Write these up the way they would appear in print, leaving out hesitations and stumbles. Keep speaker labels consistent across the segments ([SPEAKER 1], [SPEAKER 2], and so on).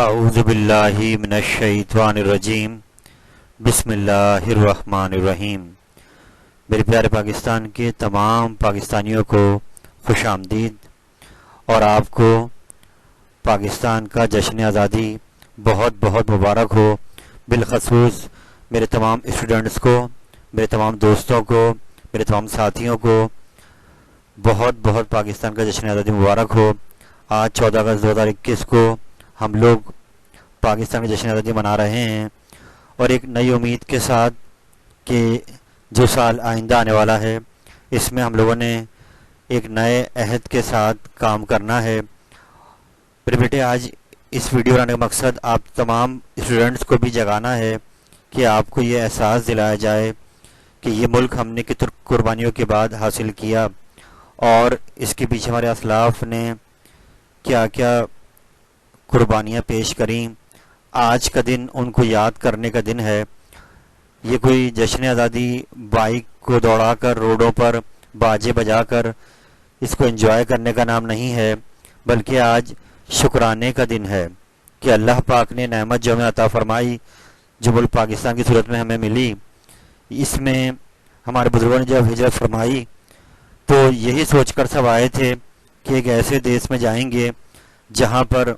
[SPEAKER 1] اعوذ باللہ من الشیطان الرجیم بسم اللہ الرحمن الرحیم۔ میرے پیارے پاکستان کے تمام پاکستانیوں کو خوش آمدید، اور آپ کو پاکستان کا جشن آزادی بہت بہت مبارک ہو۔ بالخصوص میرے تمام اسٹوڈنٹس کو، میرے تمام دوستوں کو، میرے تمام ساتھیوں کو بہت بہت پاکستان کا جشن آزادی مبارک ہو۔ آج 14 اگست 2021 کو ہم لوگ پاکستان کی جشن آزادی منا رہے ہیں، اور ایک نئی امید کے ساتھ کہ جو سال آئندہ آنے والا ہے اس میں ہم لوگوں نے ایک نئے عہد کے ساتھ کام کرنا ہے۔ میرے بیٹے، آج اس ویڈیو بنانے کا مقصد آپ تمام اسٹوڈنٹس کو بھی جگانا ہے کہ آپ کو یہ احساس دلایا جائے کہ یہ ملک ہم نے کتنی قربانیوں کے بعد حاصل کیا، اور اس کے پیچھے ہمارے اسلاف نے کیا کیا قربانیاں پیش کریں۔ آج کا دن ان کو یاد کرنے کا دن ہے۔ یہ کوئی جشن آزادی بائک کو دوڑا کر روڈوں پر باجے بجا کر اس کو انجوائے کرنے کا نام نہیں ہے، بلکہ آج شکرانے کا دن ہے کہ اللہ پاک نے نعمت جو ہمیں عطا فرمائی، جو ملک پاکستان کی صورت میں ہمیں ملی، اس میں ہمارے بزرگوں نے جب ہجرت فرمائی تو یہی سوچ کر سب آئے تھے کہ ایک ایسے دیس میں جائیں گے جہاں پر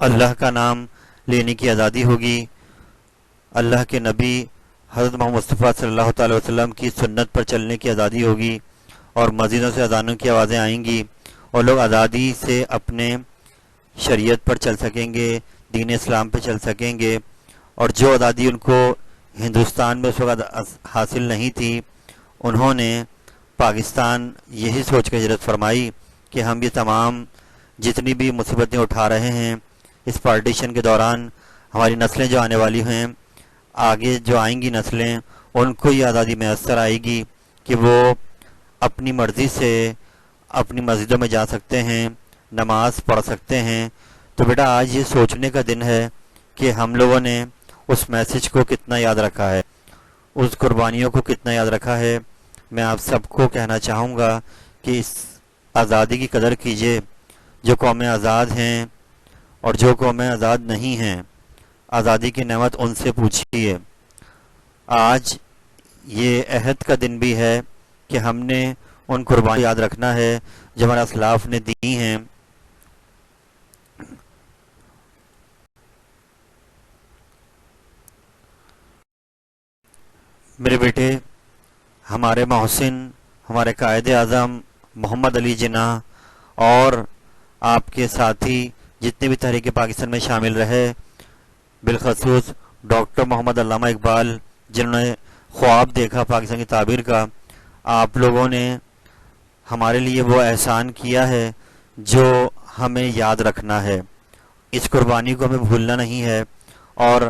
[SPEAKER 1] اللہ کا نام لینے کی آزادی ہوگی، اللہ کے نبی حضرت محمد مصطفیٰ صلی اللہ تعالی وسلم کی سنت پر چلنے کی آزادی ہوگی، اور مسجدوں سے اذانوں کی آوازیں آئیں گی، اور لوگ آزادی سے اپنے شریعت پر چل سکیں گے، دین اسلام پہ چل سکیں گے۔ اور جو آزادی ان کو ہندوستان میں اس وقت حاصل نہیں تھی، انہوں نے پاکستان یہی سوچ کر ہجرت فرمائی کہ ہم یہ تمام جتنی بھی مصیبتیں اٹھا رہے ہیں اس پارٹیشن کے دوران، ہماری نسلیں جو آنے والی ہیں، آگے جو آئیں گی نسلیں، ان کو یہ آزادی میسر آئے گی کہ وہ اپنی مرضی سے اپنی مسجدوں میں جا سکتے ہیں، نماز پڑھ سکتے ہیں۔ تو بیٹا، آج یہ سوچنے کا دن ہے کہ ہم لوگوں نے اس میسج کو کتنا یاد رکھا ہے، اس قربانیوں کو کتنا یاد رکھا ہے۔ میں آپ سب کو کہنا چاہوں گا کہ اس آزادی کی قدر کیجئے۔ جو قومیں آزاد ہیں اور جو قومیں آزاد نہیں ہیں، آزادی کی نعمت ان سے پوچھیے۔ آج یہ عہد کا دن بھی ہے کہ ہم نے ان قربانی یاد رکھنا ہے جو ہمارے اسلاف نے دی ہیں۔ میرے بیٹے، ہمارے محسن، ہمارے قائد اعظم محمد علی جناح اور آپ کے ساتھی جتنے بھی تحریک پاکستان میں شامل رہے، بالخصوص ڈاکٹر محمد علامہ اقبال، جنہوں نے خواب دیکھا پاکستان کی تعبیر کا، آپ لوگوں نے ہمارے لیے وہ احسان کیا ہے جو ہمیں یاد رکھنا ہے۔ اس قربانی کو ہمیں بھولنا نہیں ہے، اور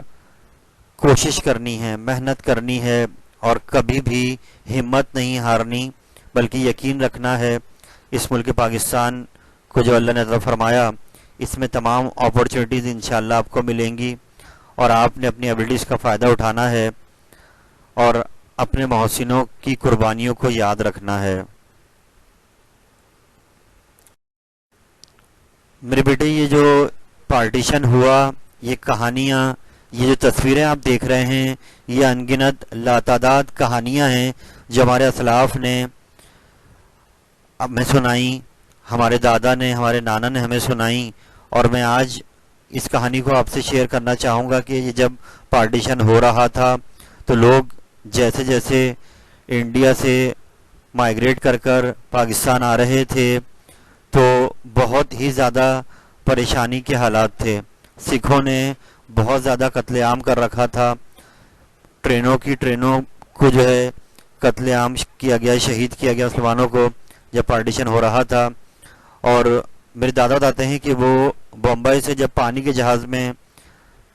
[SPEAKER 1] کوشش کرنی ہے، محنت کرنی ہے، اور کبھی بھی ہمت نہیں ہارنی، بلکہ یقین رکھنا ہے اس ملک پاکستان کو جو اللہ نے عطا فرمایا، اس میں تمام اپورچونیٹیز انشاءاللہ آپ کو ملیں گی، اور آپ نے اپنی ایبلٹیز کا فائدہ اٹھانا ہے اور اپنے محسنوں کی قربانیوں کو یاد رکھنا ہے۔ میرے بیٹے، یہ جو پارٹیشن ہوا، یہ کہانیاں، یہ جو تصویریں آپ دیکھ رہے ہیں، یہ انگنت لاتعداد کہانیاں ہیں جو ہمارے اسلاف نے ہمیں سنائیں، ہمارے دادا نے، ہمارے نانا نے ہمیں سنائیں، اور میں آج اس کہانی کو آپ سے شیئر کرنا چاہوں گا کہ یہ جب پارٹیشن ہو رہا تھا تو لوگ جیسے جیسے انڈیا سے مائیگریٹ کر کر پاکستان آ رہے تھے تو بہت ہی زیادہ پریشانی کے حالات تھے۔ سکھوں نے بہت زیادہ قتل عام کر رکھا تھا، ٹرینوں کو جو ہے قتل عام کیا گیا، شہید کیا گیا مسلمانوں کو جب پارٹیشن ہو رہا تھا۔ اور میرے دادا بتاتے ہیں کہ وہ بمبئی سے جب پانی کے جہاز میں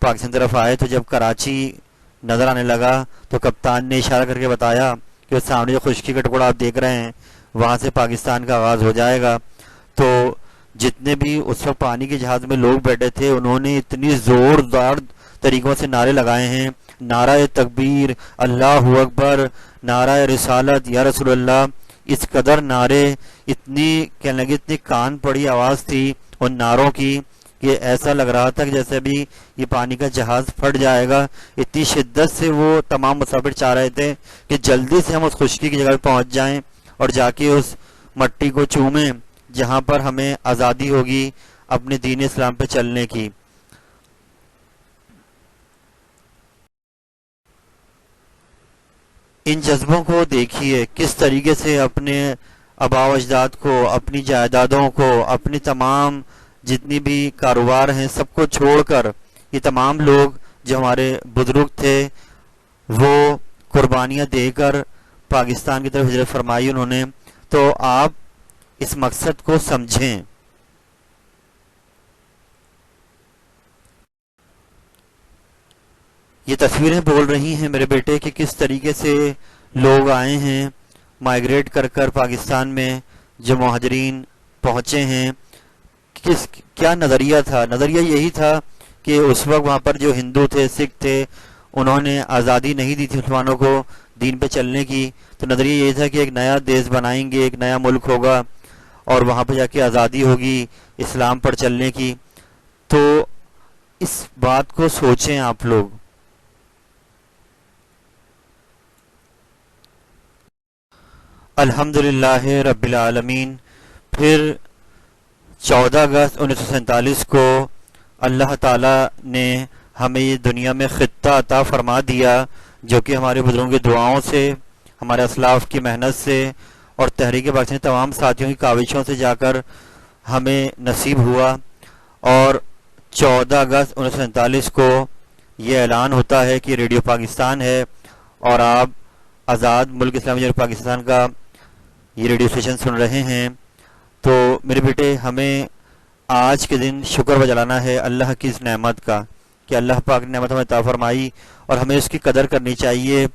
[SPEAKER 1] پاکستان طرف آئے تو جب کراچی نظر آنے لگا تو کپتان نے اشارہ کر کے بتایا کہ اس سامنے جو خشکی کا ٹکڑا آپ دیکھ رہے ہیں وہاں سے پاکستان کا آغاز ہو جائے گا۔ تو جتنے بھی اس وقت پانی کے جہاز میں لوگ بیٹھے تھے، انہوں نے اتنی زوردار طریقوں سے نعرے لگائے ہیں، نعرہ تکبیر، اللہ اکبر، نعرہ رسالت، یا رسول اللہ، اس قدر نعرے، اتنی کہنے لگے اتنی کان پڑی آواز تھی ان نعروں کی کہ ایسا لگ رہا تھا کہ جیسے ابھی یہ پانی کا جہاز پھٹ جائے گا، اتنی شدت سے وہ تمام مسافر چاہ رہے تھے کہ جلدی سے ہم اس خشکی کی جگہ پہ پہنچ جائیں اور جا کے اس مٹی کو چومیں جہاں پر ہمیں آزادی ہوگی اپنے دین اسلام پہ چلنے کی۔ ان جذبوں کو دیکھیے کس طریقے سے اپنے آباء و اجداد کو، اپنی جائیدادوں کو، اپنی تمام جتنی بھی کاروبار ہیں سب کو چھوڑ کر یہ تمام لوگ جو ہمارے بزرگ تھے وہ قربانیاں دے کر پاکستان کی طرف ہجرت فرمائی انہوں نے۔ تو آپ اس مقصد کو سمجھیں۔ یہ تصویریں بول رہی ہیں میرے بیٹے کہ کس طریقے سے لوگ آئے ہیں مائیگریٹ کر کر پاکستان میں، جو مہاجرین پہنچے ہیں۔ کیا نظریہ تھا؟ نظریہ یہی تھا کہ اس وقت وہاں پر جو ہندو تھے، سکھ تھے، انہوں نے آزادی نہیں دی تھی مسلمانوں کو دین پہ چلنے کی، تو نظریہ یہی تھا کہ ایک نیا دیش بنائیں گے، ایک نیا ملک ہوگا اور وہاں پہ جا کے آزادی ہوگی اسلام پر چلنے کی۔ تو اس بات کو سوچیں آپ لوگ۔ الحمدللہ رب العالمین۔ پھر 14 اگست 1947 کو اللہ تعالیٰ نے ہمیں یہ دنیا میں خطہ عطا فرما دیا، جو کہ ہمارے بزرگوں کی دعاؤں سے، ہمارے اسلاف کی محنت سے اور تحریک پاکستان تمام ساتھیوں کی کاوشوں سے جا کر ہمیں نصیب ہوا۔ اور 14 اگست 1947 کو یہ اعلان ہوتا ہے کہ ریڈیو پاکستان ہے اور آپ آزاد ملک اسلامی جمہوریہ پاکستان کا یہ ریڈیو اسٹیشن سن رہے ہیں۔ تو میرے بیٹے ہمیں آج کے دن شکر بجلانا ہے اللہ کی اس نعمت کا کہ اللہ پاک نے نعمت ہمیں عطا فرمائی اور ہمیں اس کی قدر کرنی چاہیے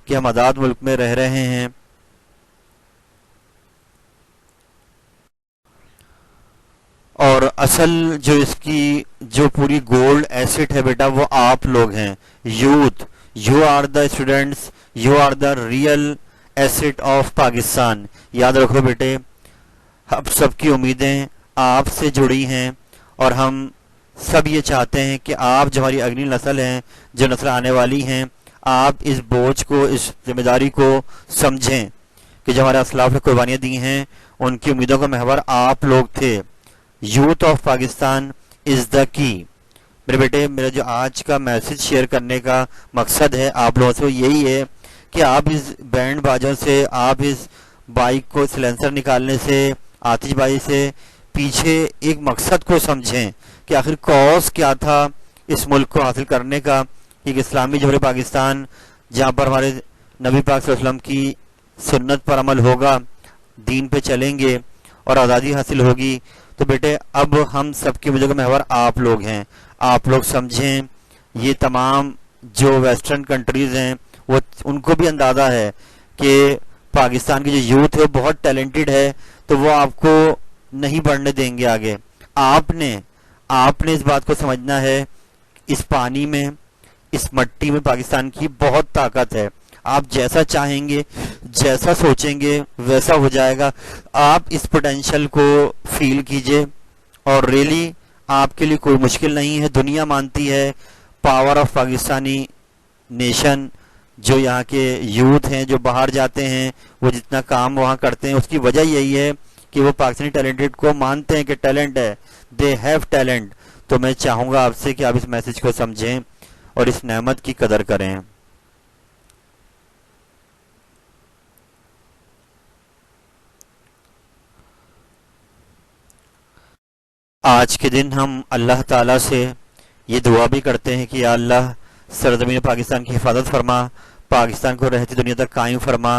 [SPEAKER 1] کہ ہم آزاد ملک میں رہ رہے ہیں۔ اور اصل جو اس کی جو پوری گولڈ ایسٹ ہے بیٹا وہ آپ لوگ ہیں، youth. You are the students, you are the real asset of Pakistan. یاد رکھو بیٹے، اب سب کی امیدیں آپ سے جڑی ہیں اور ہم سب یہ چاہتے ہیں کہ آپ جو ہماری اگلی نسل ہیں، جو نسل آنے والی ہیں، آپ اس بوجھ کو، اس ذمہ داری کو سمجھیں کہ جو ہمارے اسلاف نے قربانیاں دی ہیں ان کی امیدوں کا محور آپ لوگ تھے۔ یوتھ آف پاکستان از دا کی۔ میرے بیٹے، میرا جو آج کا میسج شیئر کرنے کا مقصد ہے آپ لوگوں سے وہ یہی ہے کہ آپ اس بینڈ باجوں سے، آپ اس بائک کو سلنسر نکالنے سے، آتش بازی سے پیچھے ایک مقصد کو سمجھیں کہ آخر کاز کیا تھا اس ملک کو حاصل کرنے کا، ایک اسلامی جمہوریہ پاکستان جہاں پر ہمارے نبی پاک صلی اللہ علیہ وسلم کی سنت پر عمل ہوگا، دین پہ چلیں گے اور آزادی حاصل ہوگی۔ تو بیٹے اب ہم سب کی وجہ کا محور آپ لوگ ہیں۔ آپ لوگ سمجھیں، یہ تمام جو ویسٹرن کنٹریز ہیں وہ ان کو بھی اندازہ ہے کہ پاکستان کی جو یوتھ ہے وہ بہت ٹیلنٹڈ ہے، تو وہ آپ کو نہیں بڑھنے دیں گے آگے۔ آپ نے اس بات کو سمجھنا ہے، اس پانی میں، اس مٹی میں پاکستان کی بہت طاقت ہے۔ آپ جیسا چاہیں گے، جیسا سوچیں گے ویسا ہو جائے گا۔ آپ اس پوٹینشل کو فیل کیجئے اور ریلی آپ کے لیے کوئی مشکل نہیں ہے۔ دنیا مانتی ہے پاور آف پاکستانی نیشن، جو یہاں کے یوتھ ہیں جو باہر جاتے ہیں، وہ جتنا کام وہاں کرتے ہیں اس کی وجہ یہی ہے کہ وہ پاکستانی ٹیلنٹڈ کو مانتے ہیں کہ ٹیلنٹ ہے، دے ہیو ٹیلنٹ۔ تو میں چاہوں گا آپ سے کہ آپ اس میسج کو سمجھیں اور اس نعمت کی قدر کریں۔ آج کے دن ہم اللہ تعالیٰ سے یہ دعا بھی کرتے ہیں کہ یا اللہ سرزمین پاکستان کی حفاظت فرما، پاکستان کو رہتی دنیا تک قائم فرما،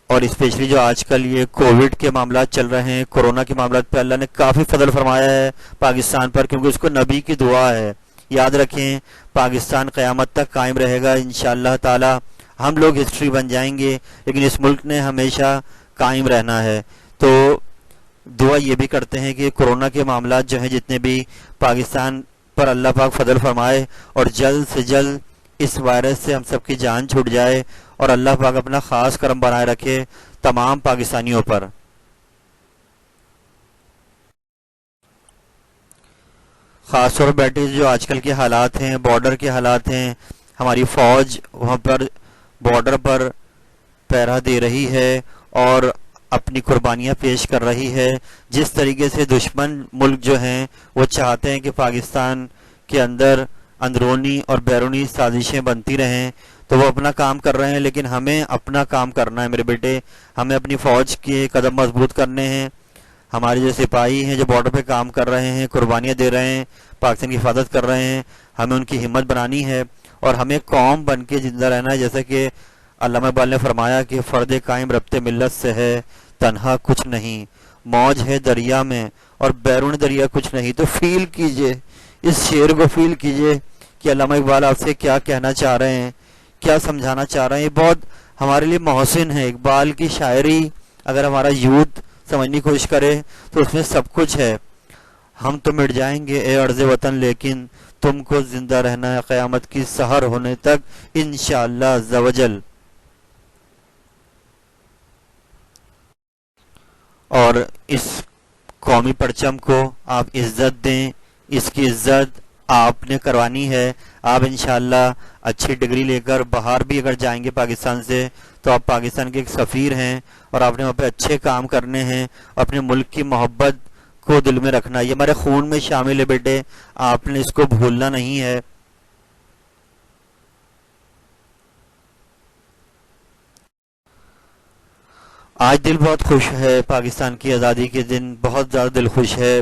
[SPEAKER 1] اور اسپیشلی جو آج کل یہ کووڈ کے معاملات چل رہے ہیں، کورونا کے معاملات پہ اللہ نے کافی فضل فرمایا ہے پاکستان پر، کیونکہ اس کو نبی کی دعا ہے۔ یاد رکھیں پاکستان قیامت تک قائم رہے گا انشاءاللہ تعالی۔ ہم لوگ ہسٹری بن جائیں گے لیکن اس ملک نے ہمیشہ قائم رہنا ہے۔ تو دعا یہ بھی کرتے ہیں کہ کورونا کے معاملات جو ہیں جتنے بھی، پاکستان پر اللہ پاک فضل فرمائے اور جلد سے جلد اس وائرس سے ہم سب کی جان چھوٹ جائے اور اللہ پاک اپنا خاص کرم بنائے رکھے تمام پاکستانیوں پر۔ خاص طور پر بیٹے جو آج کل کے حالات ہیں، بارڈر کے حالات ہیں، ہماری فوج وہاں پر بارڈر پر پہرا دے رہی ہے اور اپنی قربانیاں پیش کر رہی ہے. جس طریقے سے دشمن ملک جو ہیں وہ چاہتے ہیں کہ پاکستان کے اندر اندرونی اور بیرونی سازشیں بنتی رہیں، تو وہ اپنا کام کر رہے ہیں، لیکن ہمیں اپنا کام کرنا ہے میرے بیٹے. ہمیں اپنی فوج کے قدم مضبوط کرنے ہیں. ہمارے جو سپاہی ہیں جو بارڈر پہ کام کر رہے ہیں، قربانیاں دے رہے ہیں، پاکستان کی حفاظت کر رہے ہیں، ہمیں ان کی ہمت بنانی ہے اور ہمیں قوم بن کے زندہ رہنا ہے. جیسا کہ علامہ اقبال نے فرمایا کہ فرد قائم ربط ملت سے ہے، تنہا کچھ نہیں، موج ہے دریا میں اور بیرون دریا کچھ نہیں. تو فیل کیجئے، اس شعر کو فیل کیجئے کہ علامہ اقبال آپ سے کیا کہنا چاہ رہے ہیں، کیا سمجھانا چاہ رہے ہیں. یہ بہت ہمارے لیے محسن ہے. اقبال کی شاعری اگر ہمارا یوتھ سمجھنے کی کوشش کرے تو اس میں سب کچھ ہے. ہم تو مٹ جائیں گے اے ارض وطن، لیکن تم کو زندہ رہنا ہے قیامت کی سحر ہونے تک انشاءاللہ عز و جل. اور اس قومی پرچم کو آپ عزت دیں، اس کی عزت آپ نے کروانی ہے. آپ انشاءاللہ اچھی ڈگری لے کر باہر بھی اگر جائیں گے پاکستان سے تو آپ پاکستان کے ایک سفیر ہیں اور آپ نے وہاں پہ اچھے کام کرنے ہیں. اپنے ملک کی محبت کو دل میں رکھنا، یہ ہمارے خون میں شامل ہے بیٹے، آپ نے اس کو بھولنا نہیں ہے. آج دل بہت خوش ہے، پاکستان کی آزادی کے دن بہت زیادہ دل خوش ہے،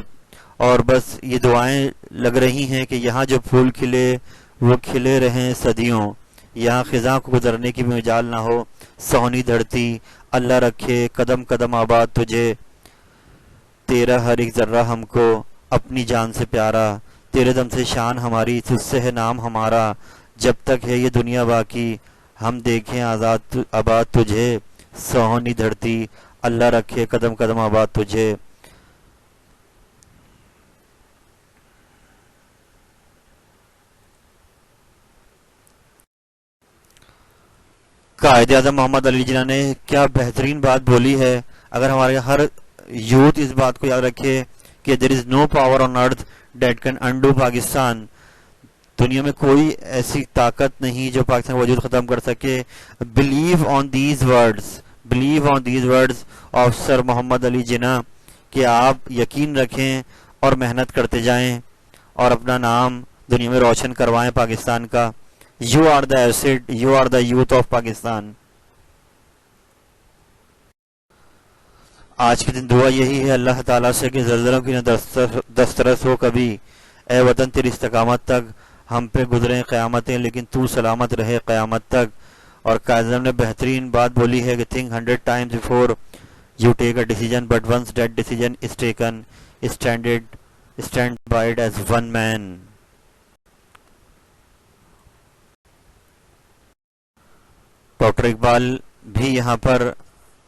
[SPEAKER 1] اور بس یہ دعائیں لگ رہی ہیں کہ یہاں جو پھول کھلے وہ کھلے رہیں صدیوں، یہاں خزاں کو گزرنے کی بھی مجال نہ ہو. سہنی دھرتی اللہ رکھے قدم قدم آباد تجھے، تیرا ہر ایک ذرہ ہم کو اپنی جان سے پیارا، تیرے دم سے شان ہماری تجھ سے ہے نام ہمارا، جب تک ہے یہ دنیا باقی ہم دیکھیں آزاد آباد تجھے، سہنی دھرتی اللہ رکھے قدم قدم آباد تجھے. قائد اعظم محمد علی جناح نے کیا بہترین بات بولی ہے. اگر ہمارے ہر یوتھ اس بات کو یاد رکھے کہ there is no power on earth that can undo Pakistan, دنیا میں کوئی ایسی طاقت نہیں جو پاکستان کا وجود ختم کر سکے. Believe on these words, believe on these words of sir Muhammad Ali Jinnah, کہ آپ یقین رکھیں اور محنت کرتے جائیں اور اپنا نام دنیا میں روشن کروائیں پاکستان کا. You are the asset, you are the youth of Pakistan. آج کے دن دعا یہی ہے اللہ تعالیٰ سے کہ زلزلوں کی نہ دسترس ہو کبھی، اے وطن تیری استقامت تک ہم پہ گزریں قیامتیں، لیکن تو سلامت رہے قیامت تک. اور قائد اعظم نے بہترین بات بولی ہے کہ think 100 times before you take a decision, but once that decision is taken, stand by it as one man. Doctor Iqbal بھی یہاں پر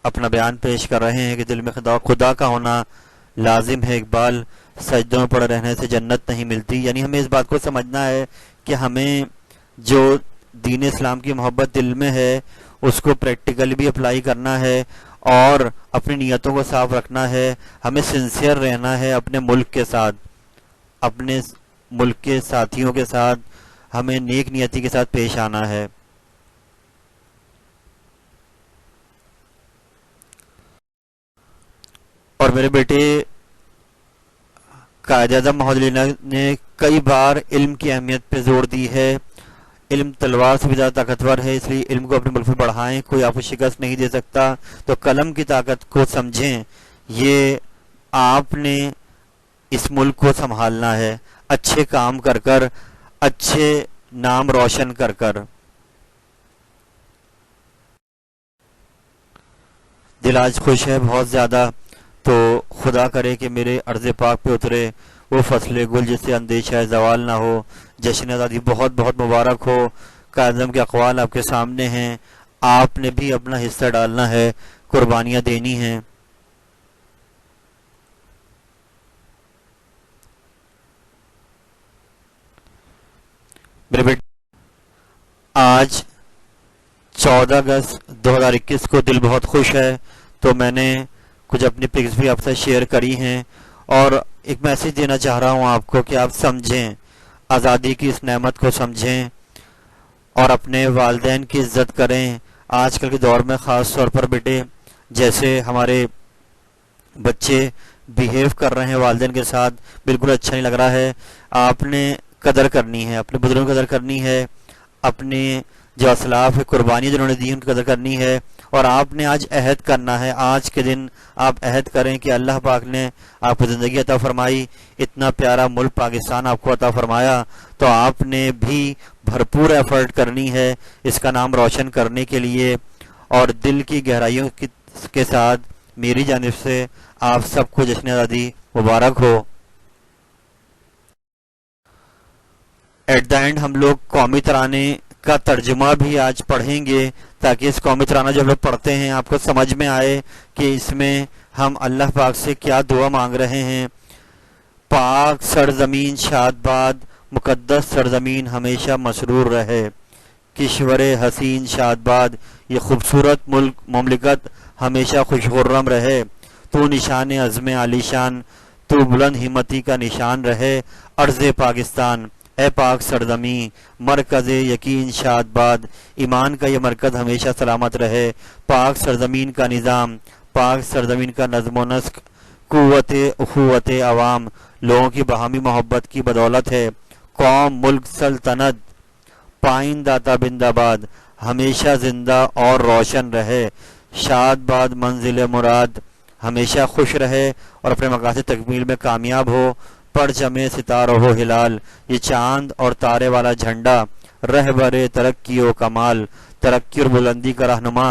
[SPEAKER 1] اپنا بیان پیش کر رہے ہیں کہ دل میں خدا کا ہونا لازم ہے. اقبال سجدوں میں پڑے رہنے سے جنت نہیں ملتی. یعنی ہمیں اس بات کو سمجھنا ہے کہ ہمیں جو دین اسلام کی محبت دل میں ہے اس کو پریکٹیکلی بھی اپلائی کرنا ہے اور اپنی نیتوں کو صاف رکھنا ہے. ہمیں سنسیئر رہنا ہے اپنے ملک کے ساتھ، اپنے ملک کے ساتھیوں کے ساتھ ہمیں نیک نیتی کے ساتھ پیش آنا ہے. اور میرے بیٹے قائد اعظم محمد علی جناح نے کئی بار علم کی اہمیت پہ زور دی ہے. علم تلوار سے بھی زیادہ طاقتور ہے، اس لیے علم کو اپنے ملک میں بڑھائیں. کوئی آپ کو شکست نہیں دے سکتا، تو قلم کی طاقت کو سمجھیں. یہ آپ نے اس ملک کو سنبھالنا ہے اچھے کام کر کر، اچھے نام روشن کر کر. دل آج خوش ہے بہت زیادہ، تو خدا کرے کہ میرے عرض پاک پہ اترے وہ فصل گل جس سے اندیشہ زوال نہ ہو. جشن آزادی بہت بہت مبارک ہو. قائد اعظم کے اقوال آپ کے سامنے ہیں، آپ نے بھی اپنا حصہ ڈالنا ہے، قربانیاں دینی ہیں. میرے بیٹے آج 14 اگست 2021 کو دل بہت خوش ہے، تو میں نے کچھ اپنی پکس بھی آپ سے شیئر کری ہیں. اور ایک میسیج دینا چاہ رہا ہوں آپ کو کہ آپ سمجھیں، آزادی کی اس نعمت کو سمجھیں اور اپنے والدین کی عزت کریں۔ آج کل کے دور میں خاص طور پر بیٹے جیسے ہمارے بچے بیہیو کر رہے ہیں والدین کے ساتھ، بالکل اچھا نہیں لگ رہا ہے۔ آپ نے قدر کرنی ہے، اپنے بزرگوں کی قدر کرنی ہے، اپنے جو اسلاف قربانی جنہوں نے دی ان کی قدر کرنی ہے، اور آپ نے آج عہد کرنا ہے۔ آج کے دن آپ عہد کریں کہ اللہ پاک نے آپ کو زندگی عطا فرمائی، اتنا پیارا ملک پاکستان آپ کو عطا فرمایا، تو آپ نے بھی بھرپور ایفرٹ کرنی ہے اس کا نام روشن کرنے کے لیے۔ اور دل کی گہرائیوں کے ساتھ میری جانب سے آپ سب کو جشن آزادی مبارک ہو۔ ایٹ دا اینڈ ہم لوگ قومی ترانے کا ترجمہ بھی آج پڑھیں گے تاکہ اس قومی ترانہ جو ہم لوگ پڑھتے ہیں آپ کو سمجھ میں آئے کہ اس میں ہم اللہ پاک سے کیا دعا مانگ رہے ہیں۔ پاک سرزمین شاد باد، مقدس سرزمین ہمیشہ مسرور رہے، کشور حسین شاد باد، یہ خوبصورت مملکت ہمیشہ خوش خرم رہے، تو نشان عزم عالی شان، تو بلند ہمتی کا نشان رہے، ارض پاکستان اے پاک سرزمین، مرکز یقین شاد باد، ایمان کا یہ مرکز ہمیشہ سلامت رہے، پاک سرزمین کا نظام، پاک سرزمین کا نظم و نسق، قوت اخوت عوام، لوگوں کی باہمی محبت کی بدولت ہے، قوم ملک سلطنت پائن داتا بند آباد، ہمیشہ زندہ اور روشن رہے، شاد باد منزل مراد، ہمیشہ خوش رہے اور اپنے مقاصد تکمیل میں کامیاب ہو، پرچم ستارہ و ہلال، یہ چاند اور تارے والا جھنڈا، رہبر ترقی و کمال، ترقی اور بلندی کا رہنما،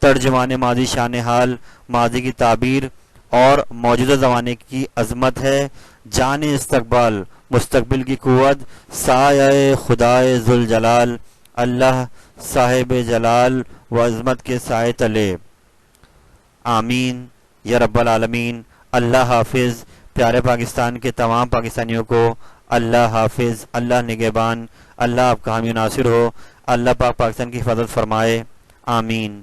[SPEAKER 1] ترجمان ماضی شان حال، ماضی کی تعبیر اور موجودہ زمانے کی عظمت ہے، جان استقبال، مستقبل کی قوت، سایہ خدائے ذوالجلال، اللہ صاحب جلال و عظمت کے سائے تلے، آمین یا رب العالمین۔ اللہ حافظ۔ پیارے پاکستان کے تمام پاکستانیوں کو اللہ حافظ، اللہ نگہبان، اللہ آپ کا حامی و ناصر ہو، اللہ پاک پاکستان کی حفاظت فرمائے، آمین۔